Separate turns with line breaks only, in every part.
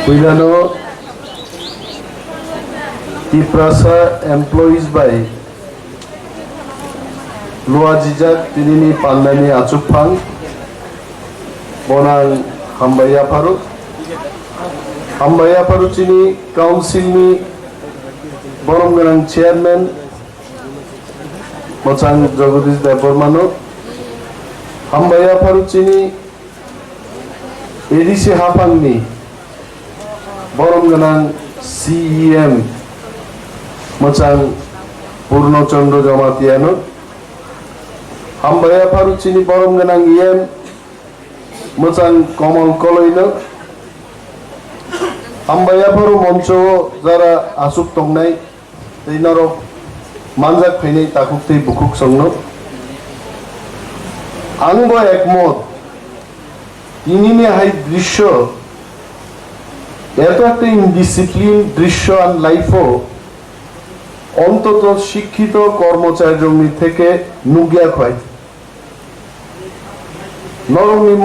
Kuilano Tipra employees by Luajijak Tinini Pandani Achupang Bonang Hambaya Paru Chini Council ni Boromganang Chairman Mochang Jagadish Debbarma Hambaya Paru Chini ADC Hapang ni Boromganang CEM Mochang Purno Chandra Jamatiano Hambaya Paru Chini Boromganang EM Mochang Komal Koloino Hambaya Paru Moncho Zara Asuk Tongnai Dinaro Manjak Pene Takukti Bukuk Songno Angbo Ekmod Tinini Hai Drisho এত একটা indiscipline দৃশ্য আর লাইফও অন্তত শিক্ষিত কর্মচারী থেকে নুগিয়া হয় নরমিম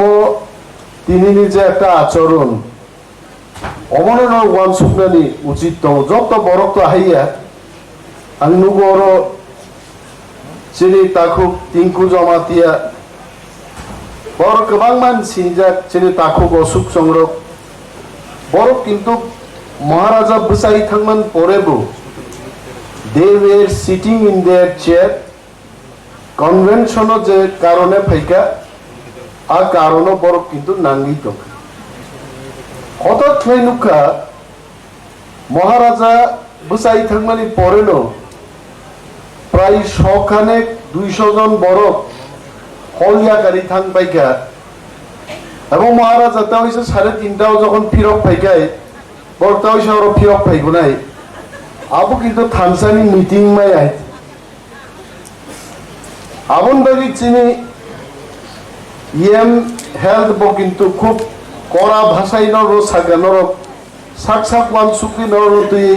তিনি নিজে একটা আচরণ অমনের ওয়ান সুপ্রানি উচিত যত বড় তো হাইয়া আং নুগর চিনি তাকুক টিঙ্কু জমাতিয়া বড় গোবাং মানসি চিনি তাকুক অসুখ সংগ্রহ বড় কিন্তু মহারাজা বুসাই থাকমান পরেবো they were sitting in their chair convention যে কারণে ফাইকা আর কারণও বড় কিন্তু নাঙ্গি তো হঠাৎ ফাইনুকা মহারাজা বুসাই থাকমানি পরেনো প্রায় 100 খানেক 200 জন বড় হলিয়াকারী থাং পাইকা এবং মহারাজা তা হইছে 3:30টাও যখন ফিরক ফাইকায় বড়টা হইছে আর ফিরক ফাইগো নাই আবু কিন্তু থানসানি মিটিং মাই আই আবন বাগি চিনি ইএম হেলথ ব কিন্তু খুব কড়া ভাষাই নর সাগানর সাক সাক ওয়ান সুকি নর তুই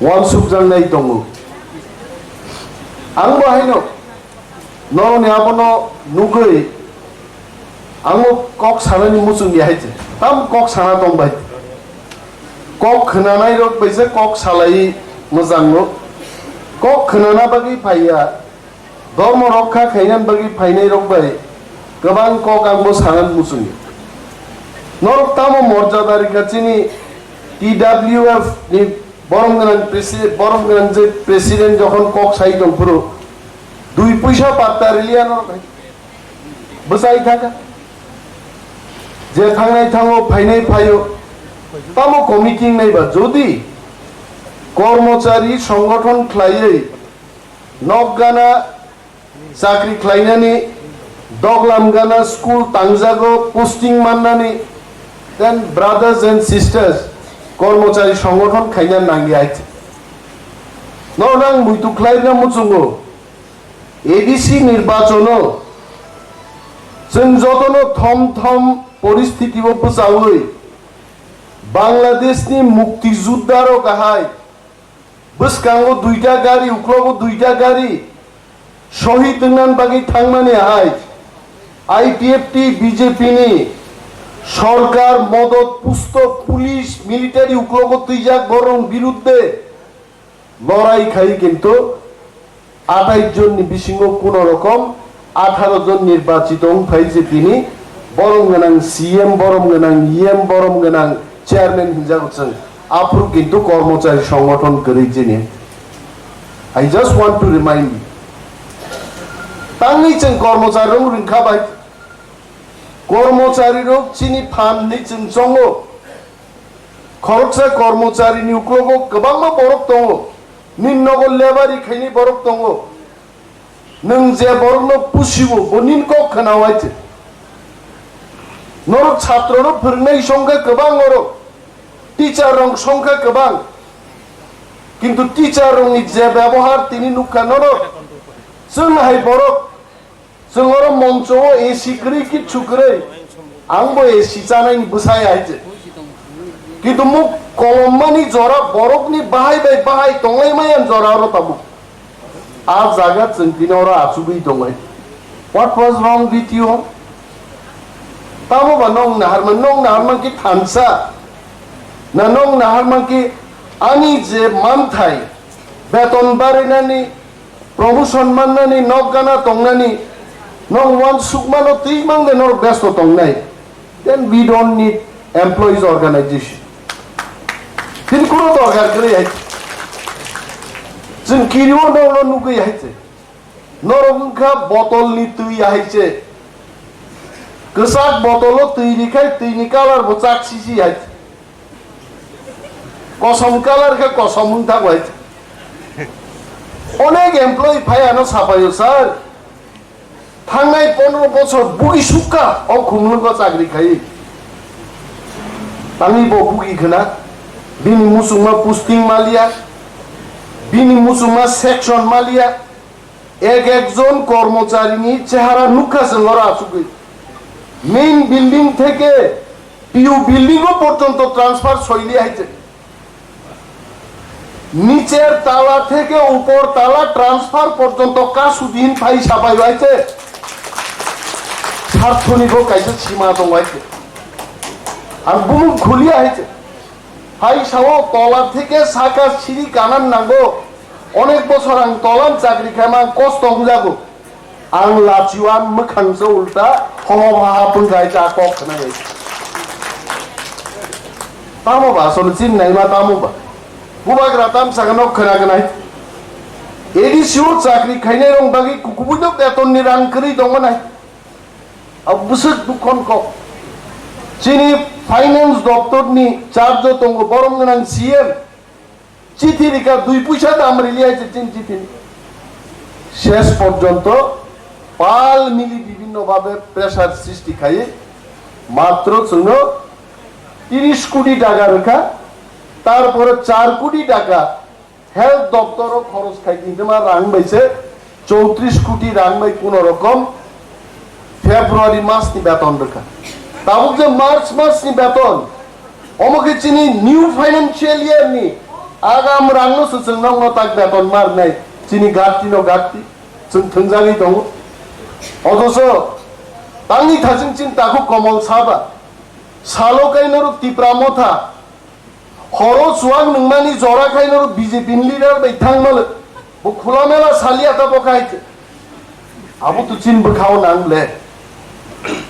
ওয়ান সুক জান নাই দङ আং বাহাইনো নরনি আবনো নুগৈ आङो कक सानानि मुसुंगि हायजे ताम कक साना दंबाय कक खोनानाय रक बैसे कक सालाय मोजांनो कक खोनाना बागै फाइया धर्म रक्षा खायनान बागै फाइनाय रक बाय गोबां कक आंबो सानान मुसुंगि नरक तामो मर्यादारि काचिनि टीडब्ल्यूएफ नि बरमगोनां जे प्रेसिडेंट যখন कक साइ दं पुरो 2 পয়সা পাত্তা রিলিয়ান বসাই থাকা যে থাংনাই থাঙো ফাইনাই ফাইও তামো কমিটিং নাইবা যদি কর্মচারী সংগঠন খ্লাইयै নকগানা চাকরি খ্লাইনানি দগলামগানা স্কুল তাংজাগো পোস্টিং মাননানি দেন ব্রাদার্স এন্ড সিস্টার্স কর্মচারী সংগঠন খাইনা নাঙ্গি আইছে নরনাং মুইতু খ্লাইনা মুচুঙ্গো এডিসি নির্বাচনও जों जतनो थम थम परिस्थिति बुझावै बांग्लादेशनि मुक्तियुद्धारो गाहाय बसकांगो 2टा गाड़ी उक्लगो 2टा गाड़ी शहीद नान बागै थांमाने हाय आईटीएफटी बीजेपी नि सरकार मदत पुस्त पुलिस मिलिटारी उक्लगो 2 बरं बिरुद्धे लड़ाई खाई किन्तु 28 जन नि बिसिङो कोनो रकम 18 জন নির্বাচিত ফাইছে তিনি বরমগোনাং সিএম বরমগোনাং ইএম বরমগোনাং চেয়ারম্যান হিনজাগছং আফুর কিন্তু কর্মচারী সংগঠন করেছেন I just want to remind you তাঙ্গি চং কর্মচারী রং রিংখাবাই কর্মচারী রং চিনি ফান নি চং জঙ্গো খরচা কর্মচারী নি উক্লগো গোबां বরক দङ নিম্নগর লেবারি খাইনি বরক দङ नों जे बरनो पुसिबो बनिन को खोनावाइते नर छात्रनो फोरोंनाय संख्या गोबां नर टीचार रं संख्या गोबां किन्तु टीचार रंनि जे व्यवहार तिनि नुखा नर जों हाय बरक जों अर मंचो एसी करै कि छुकरै आंबो एसी जानायनि बुसाय आइते किन्तु मु कलममानि जरा बरकनि बाहाय तंलाय मायान जरा र ताबु आज जागात जों दिनरा आचुबै दङ What was wrong with you? Tamo ba nong naharman ki thansa na nong naharman ki ani je manthai beton barinani promotion mannani nogana tongnani nong wan sukmano timang de nor besto tongnai, then we don't need employees organization. Tin kuno to agar kare hai jin kiriwo no nuku hai che norongka botol ni tui hai che kesak botolo tui dikai tui ni kalar bocak sisi hai kosong kalar ke kosong thak hai অনেক employee ফায়ানো সাফাইও sir থাঙ্গাই 15 বছর বুগি সুকা ও খুমলুগো চাকরি খাই তামি বুগি খনা বিনি মুসুমা posting Malia বিনি মুসুমা section Malia একজন কর্মচারীনি চেহারা নুকাছে Laura আসুকি main building থেকে Piu building পর্যন্ত ট্রান্সফার শৈলী আইছে নিচের তালা থেকে উপর তালা ট্রান্সফার পর্যন্ত কাসুদিন ফাই সাফাই হয়েছে স্বার্থনিকো কাইছে সীমা দং হয়েছে আর বুমুক খুলিয়া হয়েছে ফাই সাও তলা থেকে সাকা সিঁড়ি কানান নাগো অনেক বছর আং তলান চাকরি খাইমা কষ্ট হজাগো আং লাচিওয়ান মোখাংসে উল্টা হহাপুন গাইছে আকক নাই তামো বা আসলে চিন নাই মা তামো বা Ubah keratam sangat kena kenai. Edi siur cakri kayaknya orang bagi kuku bujuk beton ni rangkeri dong mana. Abu busuk bukan kok. Sini finance doktor ni charge tunggu borong dengan CM. Citi rika 2 পয়সা দাম রিলিয়া চিন চিঠি শেষ পর্যন্ত পাল মিলি বিভিন্ন ভাবে pressure সৃষ্টি খাই মাত্র চুনো 30 কোটি টাকা রেখা তারপরে 4 কোটি টাকা হেলথ দপ্তর খরচ খাই কিন্তু আমার রাং বাইছে 34 কোটি রাং বাই কোন রকম ফেব্রুয়ারি মাস নি বেতন রেখা তাও যে মার্চ মাস নি বেতন অমকে চিনি নিউ ফাইন্যান্সিয়াল ইয়ার নি আগাম রাংনো সুসংনং তাক বেতন মার নাই চিনি গাতি নো গাতি जों थोंजाङै दङ অথচ তাংনি থাজিং চিন তাকু কমল সাবা সালোকাইনরু টিপ্রা মথা হর সুয়াং নংমানি জরা খাইনরু বিজেপি লিডার বাইথাংমল বো খোলামেলা সালিয়াতা বকাইছে আবু তো চিন বখাও নাংলে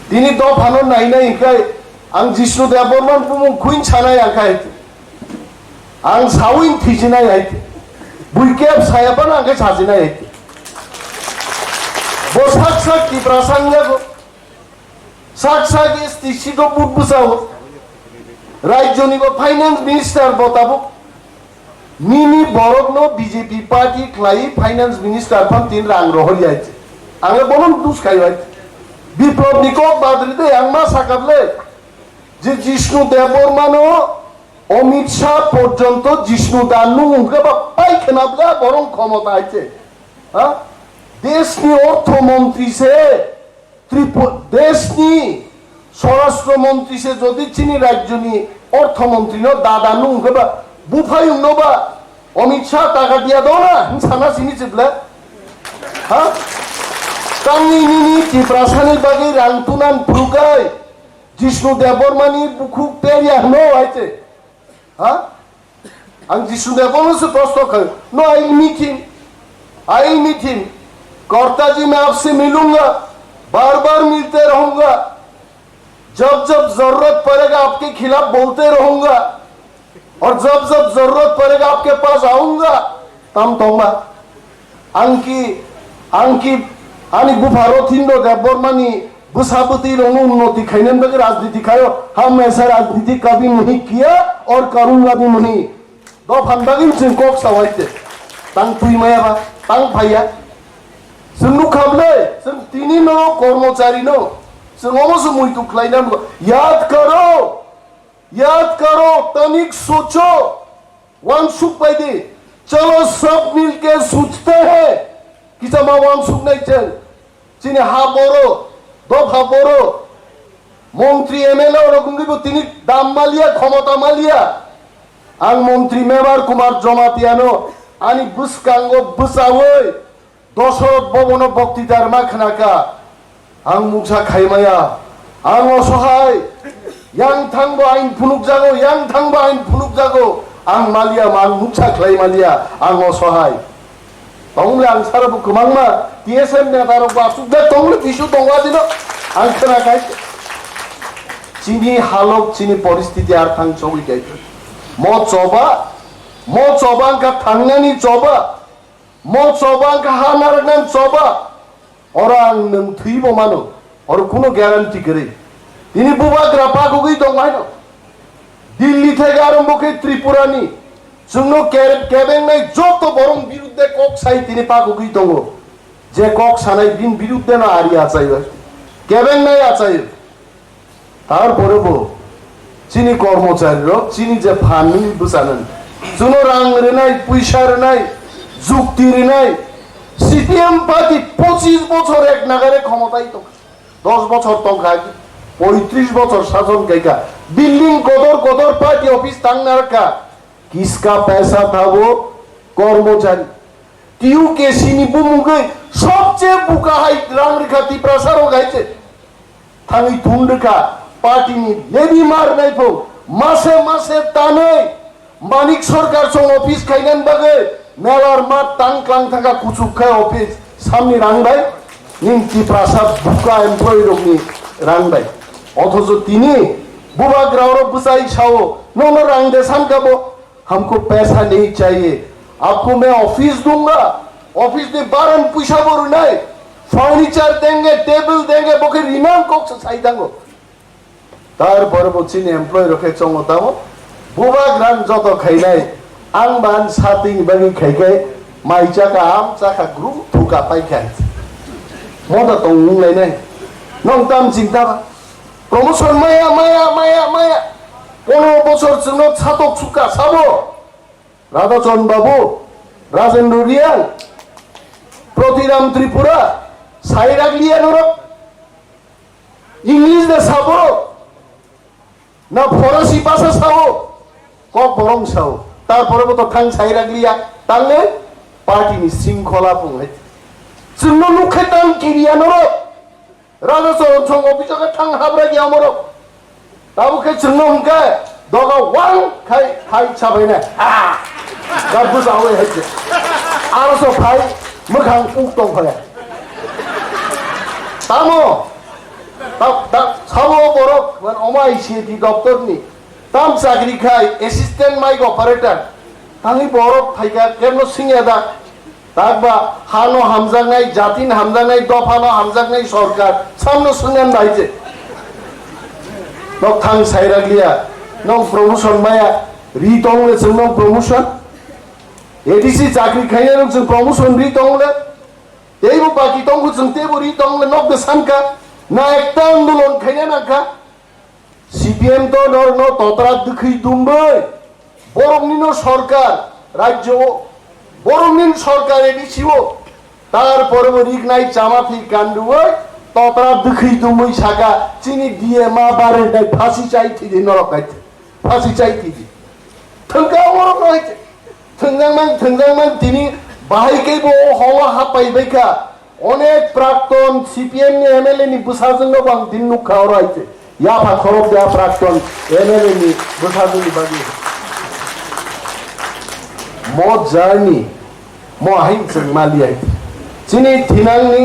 তিনি দ ফানো নাই নাই কাই আং জিষ্ণু দেববর্মান বুমু খুইন ছানাই আখাইছে আং সাউইন থিজিনাই আইতে বুইকেপ সায়াপান আগে সাজিনাই আইতে বো সাক সাক টিপ্রা সাংগাগো সাক সাক এসটিসিগো বুটবুসাও রাজ্যনিব ফাইন্যান্স মিনিস্টার বতাবো মিনি বরগনো বিজেপি পার্টি ক্লাই ফাইন্যান্স মিনিস্টার ফান তিন রাং রহলি আইছে আগে বলুন দুস খাই আইছে বিপ্লব নিকক বাদরিতে আংমা সাকাবলে যে জিষ্ণু দেববর্মানো অমিত শাহ পর্যন্ত জিষ্ণু দান্নু উনকে বা পাইখানাবলা বরং ক্ষমতা আইছে হ্যাঁ দেশনি অর্থমন্ত্রী সে দেশনি স্বরাষ্ট্রমন্ত্রী সে যদি চিনি রাজ্যনি অর্থমন্ত্রী নো দাদা নু বা বুফাই উন্নবা অমিত শাহ টাকা দিয়া দাও না সানা চিনি চিবলা হ্যাঁ কাংনি নিনি টিপ্রাসানি বাগি রাংতুনান ফুরুকাই জিষ্ণু দেববর্মানি বুকু পেরিয়া নো আইছে হ্যাঁ আং জিষ্ণু देवबर्मा से प्रश्न कर नो आई मीट हिम कर्ता जी मैं आपसे मिलूंगा बार बार मिलते रहूंगा जब जब जरूरत पड़ेगा आपके खिलाफ बोलते रहूंगा और जब जब जरूरत पड़ेगा आपके पास आऊंगा तम तोमा अंकी आनी बुफारो थिंदो देवबर्मानी बुसाबती रोनु उन्नति खाइनेन बगे राजनीति खायो हम ऐसा राजनीति कभी नहीं किया और करूंगा भी नहीं दो फंदागिन सिंकोक सवाइते तंग तुई मायाबा तंग भाइया जों खाबले जों तिनी नो कर्मचारी नो जों अमसो मुइतु खलाइना याद करो तनिक सोचो वांगसुक बायदि चलो सब मिलके सोचते हैं कि जमा वांगसुक नहीं चल चिनी हा बरो दफा बरो मंत्री एमएलए रकम তিনি দাম মালিয়া ক্ষমতা মালিয়া আং মন্ত্রী মেবার কুমার জমাতিয়ানো আনি বুসকাঙ্গ বুসাওই দশরথ ভবন বক্তৃতার মাখনাকা আং মুখা খাইমায়া आं असहाय yang thangbo ain phunuk jago yang thangbo ain phunuk jago ang malia mang muksa khlai malia ang असहाय tongle ang sarabu kumangma tsm ne daro ba sudda tongle bisu tongwa dino ang khana kai chini halok chini poristiti ar thang chobi kai mo choba ka thangnani choba mo choba ka hanarnan choba orang nang thuibo mano or kuno guarantee kare তিনি বুবাগ্রা পাকুগই দংমাই ন দিল্লি থেকে আরম্ভ করে ত্রিপুরানি জন্য কেবেং নাই যত বরং বিরুদ্ধে কক সাই তিনি পাকুগই দং যে কক সানাই দিন বিরুদ্ধে না আরি আচাই কেবেং নাই আচাই তারপরে বো চিনি কর্মচারীর চিনি যে ফানি বুঝানেন জন্য রাং রে নাই পয়সা রে নাই যুক্তি রে নাই সিপিএম পার্টি 25 বছর এক নাগারে ক্ষমতায় তো 10 বছর তো খায় 35 বছর শাসন কাইকা बिल्डिंग कदर पार्टी ऑफिस तांगनार का किसका पैसा था वो कर्मचारी টিউ কে সিনি বুমুগে সবচেয়ে বুকা হাই রাং রেখা টিপ্রা সারো গাইছে থামি তুন্ডকা পার্টি নি লেবি মার নাই পো মাসে টানে মানিক সরকার সং অফিস খাইনান বাগে মেলার মাঠ টাংক্লাং থাকা কুচুকা অফিস সামনে রাংবাই নিম টিপ্রা সাব বুকা এমপ্লয়ি রকনি রাংবাই অথচ তিনি बुबाग्राओं बुसाई छाओ नो रंग दे सानकाबो हमको पैसा नहीं चाहिए आपको मैं ऑफिस दूंगा ऑफिस में बारन पैसा बोरु नहीं फर्नीचर देंगे टेबल देंगे बोके रिनाम कोक्स साई दांगो तार पर बोचिन एम्प्लॉय रखे चंगो तामो बुबाग्रान जतो खाइनाय आं बान सातिं बागि खाइखाय माइचा का आम चाखा ग्रुप थुका पाइखाय मोदा तंग लाइनाय नों ताम चिंता प्रमोशन माया 15 বছর জন্য ছাতক সুকা সাবো রাধাচরণ বাবু রাজেন্দ্র রিয়াল প্রতিরাম ত্রিপুরা সাইরাগ লিয়ানোর ইংলিশ দে সাবো না ফরাসি ভাষা সাবো কক বরং সাবো তারপরে তো থাং সাইরাগ লিয়া তাহলে পার্টি নি শৃঙ্খলা পুঙ্গাই জন্য মুখে টান কিরিয়ানোর রাধাচরণ সং অভিযোগে ঠাং হাবরা গিয়া মরো তাবুকে চিহ্নকে দগা ওয়াং খাই ছাবাই না গাবু যাওয়ে হইছে আর সো খাই মুখাং পুক দং ফলে তামো তা সাবো বড় অমাই সিটি দপ্তরনি তাম চাকরি খাই অ্যাসিস্ট্যান্ট মাইক অপারেটর তানি বড় থাইকা কেন সিংয়াদা তাকবা হানো হামজাংনাই জাতিন হামজাংনাই দফানো হামজাংনাই সরকার সামনে শুনেন রাইছে নক থাং সাইরাগলিয়া নক প্রমোশন মায়া রিতংলে जों প্রমোশন এডিসি চাকরি খাইয়া जों প্রমোশন রিতংলে এইবো বাকি তংগু जों তেবো রিতংলে নক দে সানকা না একটা আন্দোলন খাইয়া নাকা সিপিএম তো নর ন ততরা দুখি দুমবই বরংনিনো সরকার রাজ্য বরংনিন সরকার এডিসিও তারপরে রিগনাই চামাথি কান্ডুয় ততরা দুখি দুমই সাগা চিনি দিয়ে মা বারে নাই ফাঁসি চাইতি দি নরকাইতে ফাঁসি চাইতি দি থংকা মর নইতে থংজাংমান তিনি বাহাইকেইবো হওয়া হাপাইবাইকা অনেক প্রাক্তন সিপিএম নি এমএলএ নি বুসাজন্য বাং দিন নুখা হরাইতে ইয়াফা খরব দেয়া প্রাক্তন এমএলএ নি বুসাজনি বাগি মো জার্নি মো হাইন जों मालियाय चिनि थिनांनि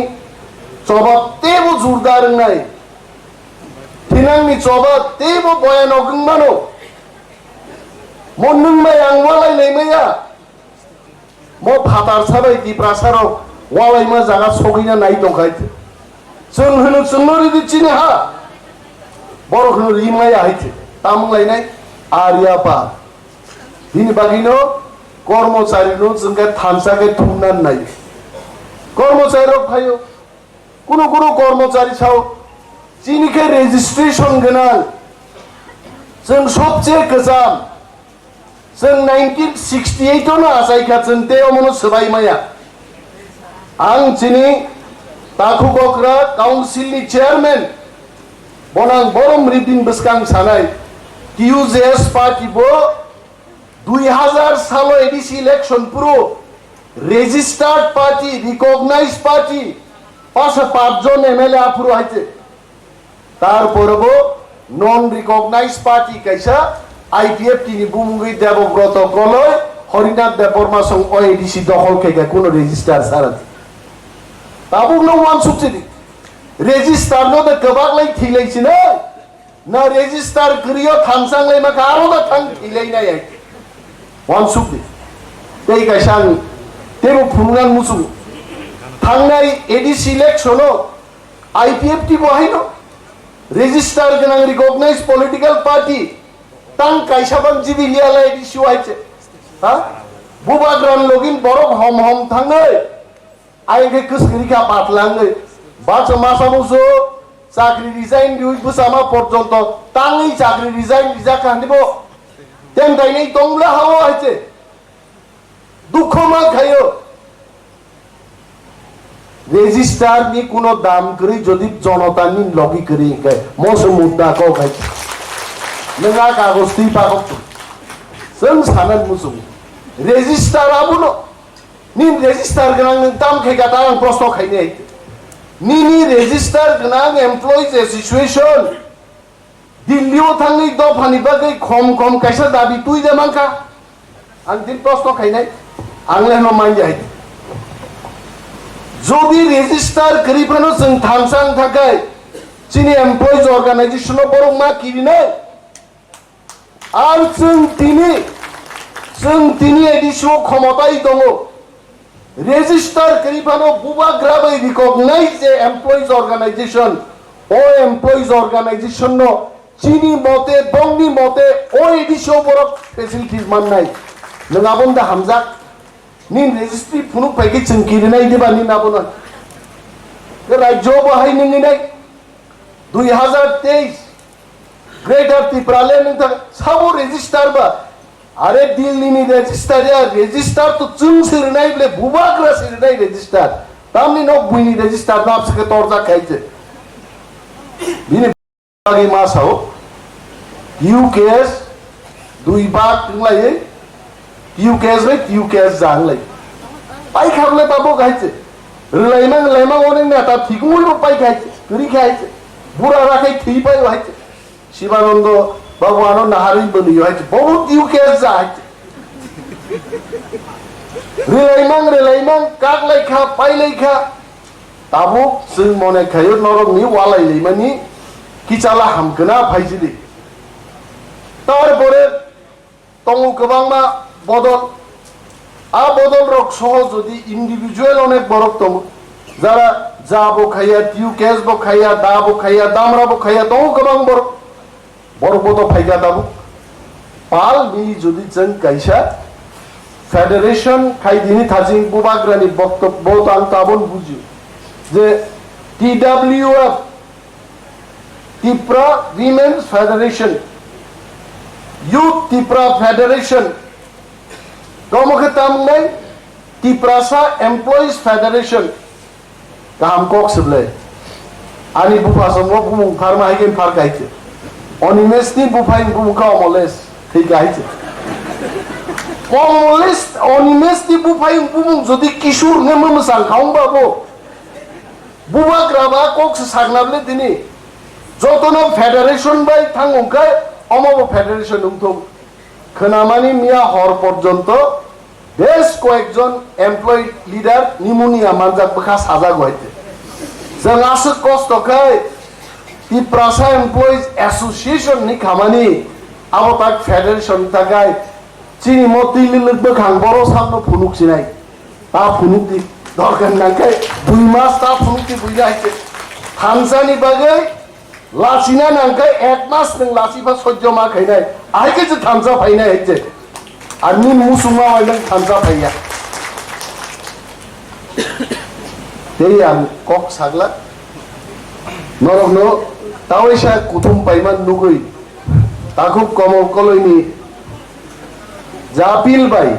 चबा तेबो जुरदार नाय थिनांनि चबा तेबो बयान गंमानो मो नंमाय आं वालाय नायमाया मो फातार साबाय दिप्रासाराव वालाय मा जागा सगिना नाय दंखाय जों होनो जोंनोरि चिनि हा बर होनो रिमाया हायते तामलायनाय आरियापा बिनि बागिनो कर्मचारीनो जोंगा थानसाके थुमनान नाय कर्मचारी फायो कुनो कर्मचारी छाव जिनिखे रेजिस्ट्रेशन गोनां जों सबचेये गोजाम जों 1968 आवनो आसायखा जों तेयाव मनो सोबायमाया आं जिनि ताखुगग्रा काउन्सिलनि चेयारमेन बनां बरम रिदिन बसकां सानाय टिउजेएस पार्टीबो 2000 सालो एडिसि इलेक्शन पुरो रेजिस्टार्ड पार्टी रिकॉग्नाइज्ड पार्टी 5 जन एमएलए आपुरो हाइते তারপরবো নন রিকগনাইজ পার্টি কাইসা আইপিএফটি নি বুমুগি দেবব্রত কলয় হরিনাথ দেববর্মা সং ওএডিসি দখল খেগে কোন রেজিস্টার সারাত তাবুক নো ওয়ান সুচিদি রেজিস্টার নো দে গবাক লাই থিলাইছি না রেজিস্টার করিও থানসাং লাই মাকা আরো দা থাং থিলাই নাই ওয়ান সুদি তেই কাইসাং তেবো ফুনগান মুসু থাংনাই এডিসি ইলেকশনো আইপিএফটি বহাইনো রেজিস্টার গনাং রিকগনাইজ পলিটিক্যাল পার্টি তাং কাইসাবাং জিবি লিয়ালা এডিসি হইছে হ্যাঁ বুবাগ্রান লগিন বড় হম হম থাঙ্গে আইগে কুসকিরিকা পাতলাঙ্গে বাচা মাসামুসো চাকরি রিজাইন দিউই বুসামা পর্যন্ত তাংই চাকরি রিজাইন রিজা কান্দিব তেন তাইনেই তংলা হাওয়া হইছে দুঃখ মা খাইও রেজিস্টার নি কোনো দাম করি যদি জনতা নি লগি করি কে মস মুদ্দা কো খাইছে নঙ্গা কাগজটি পাকক जों सानन मुसुं रेजिस्टार आबुनो नि रेजिस्टार गनां दाम खायगा ता आं प्रश्न खायने नि रेजिस्टार गनां एमप्लॉइज एसोसिएशन दिल्लीयाव थांनि दफानि बागै खम कायसा दाबि तुइ दे मांका आं दिन प्रश्न खायनाय आं लेनो माइन जाय जदि रेजिस्टार करिफानो जों थांसां थाखाय जोंनि एमप्लॉइज अर्गानाइजेशनाव बरं मा किरिनाय আর তিনি এডিসিও ক্ষমতাই দङ রেজিস্টার করিফানো বুবাগ্রাবে রিকগনাইজ যে এমপ্লয়িজ অর্গানাইজেশন ও এমপ্লয়িজ অর্গানাইজেশন নো চিনি মতে দংনি মতে ও এডিসিও বড় ফেসিলিটিস মাননাই নङाबन दा हामजाक नि रेजिस्ट्रि फुनु पाइगे चिंकिरनाय दिबा नि नाबन राज्य बाहाय निंगिनाय 2023 ग्रेटर तिप्राले नोंथां साबो रेजिस्टार बा अरे दिल्लीनि रेजिस्टार या रेजिस्टार तो चुं सिरनाय बले बुबाग्रा सिरनाय रेजिस्टार तामनि नो बुइनि रेजिस्टार नापसके तोरजा खाइছে बिनि बागै मासाव यूकेएस दुई बाग तिंलाय यूकेएस रे यूकेएस जांलाय पाइ खाबले बाबो खाइছে लाइमां ओने नाता थिगमुइबो पाइ खाइছে गरि खाइছে बुरा राखै थि पाइ खाइছে शिवानंद भगवानो नाहारी बनी है बहुत यूकेएस जाए रेलाइमां काक लाइखा पाइ लाइखा ताबो जों मने खायो नरकनि वालाय लैमानि किचाला हामगोना फाइजिलि तारपरे तंगु गोबांमा बदल आ बदल रक सह जदि इन्डिविजुअल अनेक बरक दं जारा जाबो खाया यूकेएस बो खाया दाबो खाया दामराबो खाया तंगु गोबां बरक बरबोतो फाइगा दाबु पाल नि जुदि जों काइसा फेडारेशन खाइदिनि थाजिं बुबाग्रानि बक्तब्य आं ताबन बुजि जे TWF Tipra women's federation youth Tipra federation गमखे तामनाय टिप्रासा एमप्लॉइज फेडारेशन गाहाम कक्सबले आनि बुफासंग बुमुं फारमाहायगेन फारगायचे Animesh ni bufain bumuka omoles ঠিক আছে omoles Animesh ni bufain bumung jodi kishur nemu musang kaung babo buba graba kok sagnable dini jotono federation bai thangongkai omobo federation ungthom khonamani miya hor porjonto বেশ কয়েকজন employee leader pneumonia মানজাক বখা সাজা গইতে जों आसो कस्तखाय Tipra Employees Association ni kamani abo tak federation takai chini moti liluk bekhang boro samno phunuk sinai ta phunuk di dorkan nangkai 2 mas ta phunuk di buila haite thansani bagai lasina nangkai 1 mas nang lasiba sojjo ma khainai aike je thansa phainai haite ani musuma wailang thansa phaiya tei am kok sagla norokno तावैसा कुटुम पाइमान नुगै ताखुब कमल कलयनि जापिल by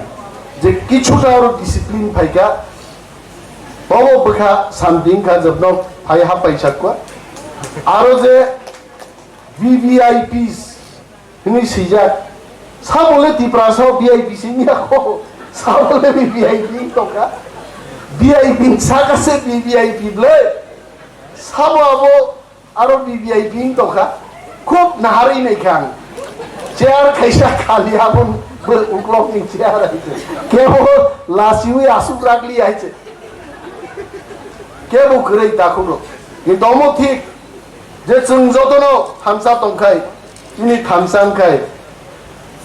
J किछुटा आरो discipline फाइका बावो बखा सामदिं का जबनो फाइहा पैसाकवा आरो जे वीवीआईपीस नि सिजा Sable तिप्रासाव VIP सिनिया को साबले VVIP तोका वीआईपी साकासे वीवीआईपी ब्ले साबाबो aro BBI ping toka খুব নাহারি নাই খান চেয়ার খাইসা খালি আপন উকলক নি চেয়ার আইছে কেবল লাসিউই আসুক রাখলি আইছে কেবল করে তাকুলো কিন্তু অমো ঠিক যে जों যতনো থামসা তংখাই তিনি থামসান খাই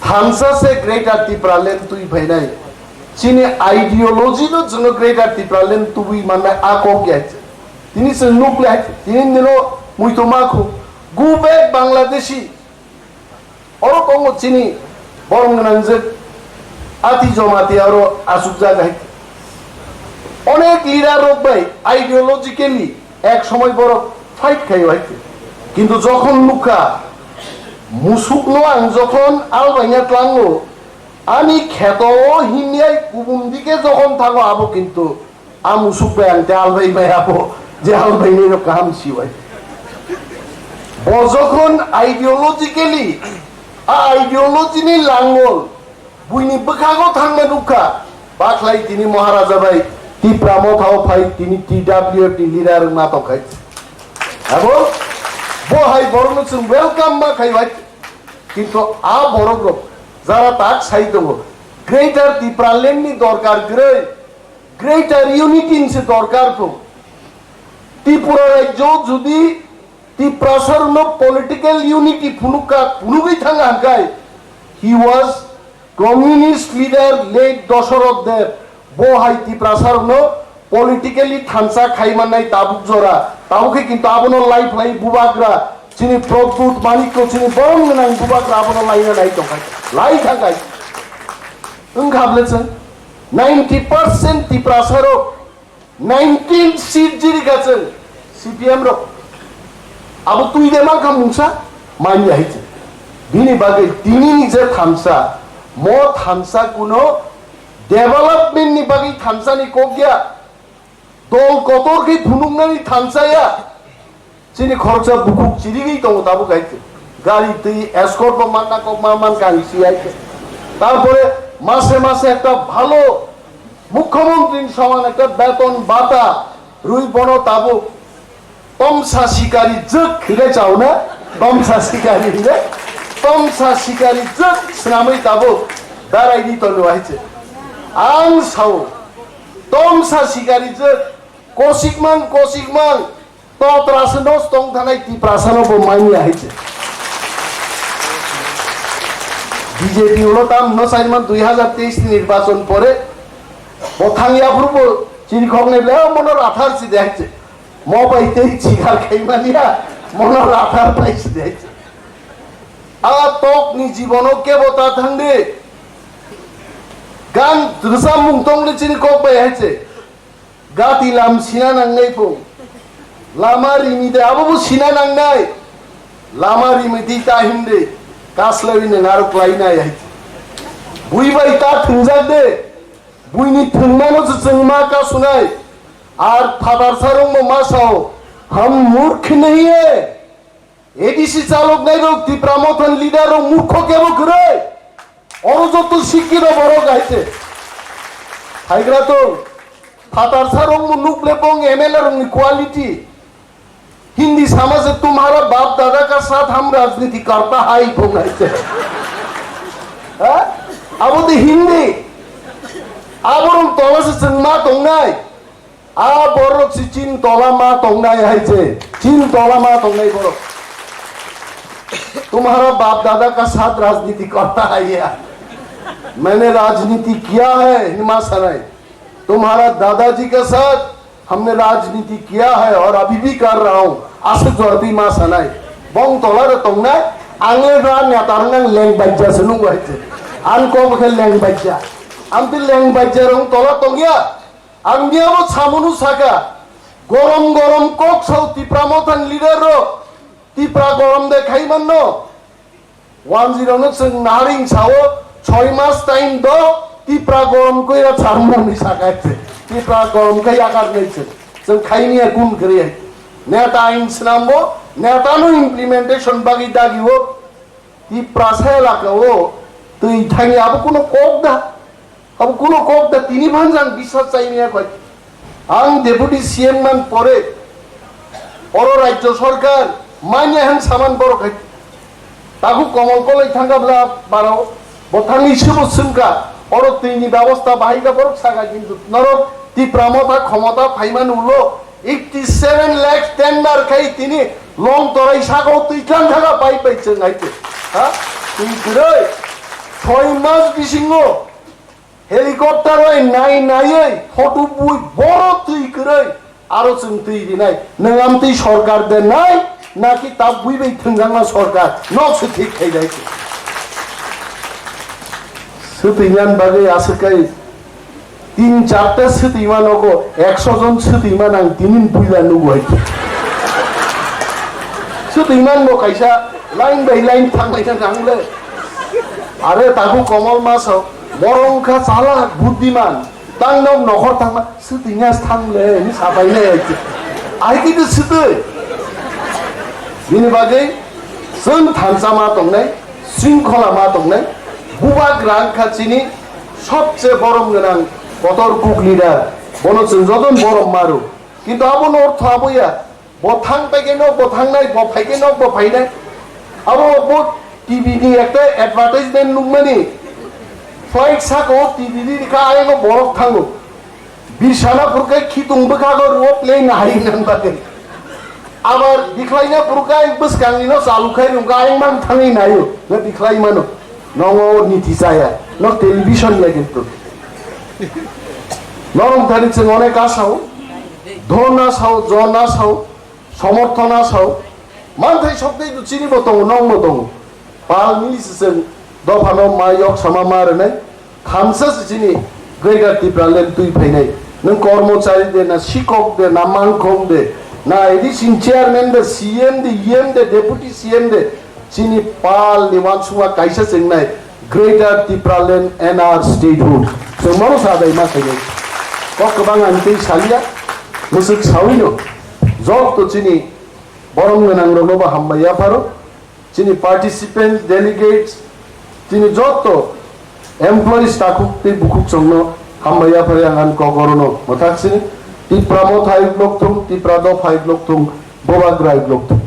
থামসা সে গ্রেটার টিপ্রালেন তুই ভাইনাই চিনি আইডিওলজি নো जों গ্রেটার টিপ্রালেন তুই মানে আকো গেছে তিনি সে নুকলে তিনি দিনো মুই তো মাখো গুবেক বাংলাদেশি ওরকম চিনি বরং যে আতি জমাতি আরো আসুক জায়গায় অনেক লিডার ভাই আইডিওলজিক্যালি এক সময় বড় ফাইট খাই হইতে কিন্তু যখন লুকা মুসুক নোয়াং যখন আলবাইনা ট্লাঙ্গো আমি খেত হিনিয়াই কুবুম দিকে যখন থাকো আবো কিন্তু মুসুক ভাই আনতে আলবাই ভাই আবো যে আলবাইনের কাম সিওয়াই যখন আইডিওলজিক্যালি আইডিওলজি নি লাঙ্গল বুইনি বখাগো থাকবে লুকা বাখলাই তিনি মহারাজা ভাই টিপ্রা মথাও ফাই তিনি TWFT লিডার নাটক খাই এবং বহাই বড় নতুন ওয়েলকাম মা খাই ভাই কিন্তু বড় গ্রুপ যারা তাক সাই দেবো গ্রেটার টিপ্রাল্যান্ড নি দরকার গ্রেটার ইউনিটি নিছে দরকার তো ত্রিপুরা রাজ্য যদি টিপ্রাসার নো পলিটিক্যাল ইউনিটি ফুনুকা ফুনুগি থাঙ্গা হাঙ্কাই হি ওয়াজ কমিউনিস্ট লিডার লেট দশরথ দেব বহাই টিপ্রাসার নো পলিটিক্যালি থানসা খাইমানাই তাবুক জরা তাবুকে কিন্তু আবনো লাইফ লাই বুবাগ্রা চিনি প্রদ্যুৎ মানিক্য চিনি বরং নাই বুবাগ্রা আবনো লাইনা নাই তো খাই লাই থাকাই খাবলেছেন 90% টিপ্রাসারও 19 সিট জিরি গেছেন সিপিএম র আবু তুই দে মা খামুংসা মানি আইছে বিনি বাগে তিনি নিজে থামসা মো থামসা কোনো ডেভেলপমেন্ট নি বাগে থামসা নি কোক গিয়া দল কতর কি ফুনুংনানি থামসায়া চিনি খরচা বুকুক চিরিগি তো তাবু গাইছে গাড়ি তুই এসকর্ট বা মান্না কক মান গাইছি আইছে তারপরে মাসে মাসে একটা ভালো মুখ্যমন্ত্রীর সমান একটা বেতন বাতা রুই বন তাবু তমসা শিকারি জক খিলে চাও না তমসা শিকারি রে তমসা শিকারি জক স্নামই তাবু দাঁড়াই দি তলু আইছে আং সাও তমসা শিকারি জক কৌশিকমান তো ত্রাসনস তং থানাই তি প্রাসানো মাইনি আইছে বিজেপি হলো তাম ন সাইমান 2023 নির্বাচন পরে পথাঙ্গিয়া পূর্ব চিরখং নেলে মনের আঠার সি দেখছে ম পাইতে চিগার খাইমানিয়া মনের আঠার পাইছে দেখছে তক নি জীবন কে বতা থাঙ্গে গান Swngmung তংলে চিনি কক পাই আইছে গাতি লাম সিনা নাঙ্গাই ফো লামা রিমিতে আবু সিনা নাঙ্গাই লামা রিমিতি তাহিন্দে কাসলাবিনে নারক লাইনাই আইছে বুই বাই তা থুंजाक दे बुईनी थुंमानो जोंमा का सुनाय और फादर सारंग मासाओ हम मूर्ख नहीं है एडीसी चालक नहीं रोक टिप्रा मथन लीडर मूर्ख केबो करे और जो तो शिक्षित बड़ो गाइছে हाइग्रा तो फादर सारंग नुकले पोंग एमएलए रंग क्वालिटी हिंदी समाज से तुम्हारा बाप दादा का साथ हम राजनीति करता है पोंग गाइছে अब तो हिंदी आबरं तलासे जों मा दंनाय बरक सि चिन तला मा दंनाय हाइছে चिन तला मा दंनाय बरक तुम्हारा बाप दादा का साथ राजनीति करता है या मैंने राजनीति किया है हिमा सनाय तुम्हारा दादाजी के साथ हमने राजनीति किया है और अभी भी कर रहा हूं आसे जोरबी मा सनाय बंग तलारे दंनाय आंले रा नेतारनां लैंग्वेज से नुंग हाइছে आन को के लैंग्वेज आमती लैंग्वेज रंग तला तंगिया आंगियाबो सामुनु साका गरम गरम कोक साउ टिप्रा मथन लिडर रो टिप्रा गरम दे खाइमान न 10 नो जों नारिं साओ 6 मास टाइम दो टिप्रा गरम कइरा सारमुनि साकाइছে टिप्रा गरम कइ आकार नइছে जों खाइनिया गुन करे नेता आइन सनामबो नेता नो इम्प्लिमेंटेशन बागि दागिवो टिप्रा सायलाकाओ तुइ थाङि आबो कोनो कोक दा अब কোনো কক দা তিনি ভাঞ্জান বিশ্বাস চাইনিয়া কয় আং ডেপুটি সিএম মান পরে পর রাজ্য সরকার मान्य हन सामान बरखाय ताकू कमल कलै थांगाब्ला बाराव बथांनि सुबुसुनका अर दैनि व्यवस्था बाहायगा बरक सागा किन्तु नरक ती प्रमता क्षमता फाइमान उलो 87 लाख टेंडर खाई तिनी लं तराई सागौ तैथान थागा पाइ पाइचों आइते हा तिग्रै 6 मास बिसिङो हेलिकप्टार नाय नायै फटो बुइ बड़ तैग्रै आरो जों तै दिनाय नोंगाम तै सरकार देनाय नाकि ता बुइबै थंगांना सरकार नक्स ठीक थाइदायते सतैमान बागै आसोकाय 3-4टा सतैमानको 100 जन सतैमान आं दिनिन बुइला नुबाय सतैमान मो कायसा लाइन बाय लाइन थांबाय थांले आरो ताकू कमल मासाव बरंखा चाला बुद्धिमान तांनाव नखर थांबा सतैनास थांले नि साबायले आइकिदो सतै बिनि बागै जों थांसा मा दंनाय शृंखला मा दंनाय बुबाग रांखान्थिनि सबसे बरम गोनां बतर कुकलिदार बनो जों जदन बरम मारो किन्तु आबो अर्थ आबोया बथां पाइकेनो बथांनाय बफाइकेनो बफाइनाय आबो बो टीवी नि एकटा एडभार्टाइजमेन्ट नुमनि फ्लाइट साको टीवी नि का आयनो बरफ थांगो बिसाना पुरकाय खितुंबो खागो रो प्लेन हारि नंबादे आबार दिख्लायना पुरकाय बसकांनिनो चालुखाय रुंगा आयमान थाङै नायो न दिख्लाय मानो नङो नीति जाया न टेलिभिजन लागितो नरम थारि जों अनेक आसाव धना साव जना साव समर्थना साव मानथाय सबदै दुचिनि बतङ नंबो दङ पाल मिलिसजों दफानो मायक समा मारनाय खामसा जिनि ग्रेटर टिप्रा लेन तुइ फैनाय नों कर्मचारी दे ना शिक्षक दे ना मांखं दे ना एडिशन चेयरमैन दे सीएम दे ईएम दे डेपुटी सीएम दे जिनि पाल निवानसुवा कायसा जेंनाय ग्रेटर टिप्रा लेन एनआर स्टेटहुड जों मानो सादाय मा खायनो गोबां आंनि सालिया मुसुक साविनो जब तो जिनि बरम गोनां रनोबा हामबाया फारो जिनि पार्टिसिपेंट डेलीगेट्स जिनि जत्तो एमप्लॉइज ताकुक ते बुकुक संनो हामबाया फारे आंगान कगरनो मथाक्सिनि Tipra मथाय block थुं Tipra the 5 block थुं बोबाग्राय block थुं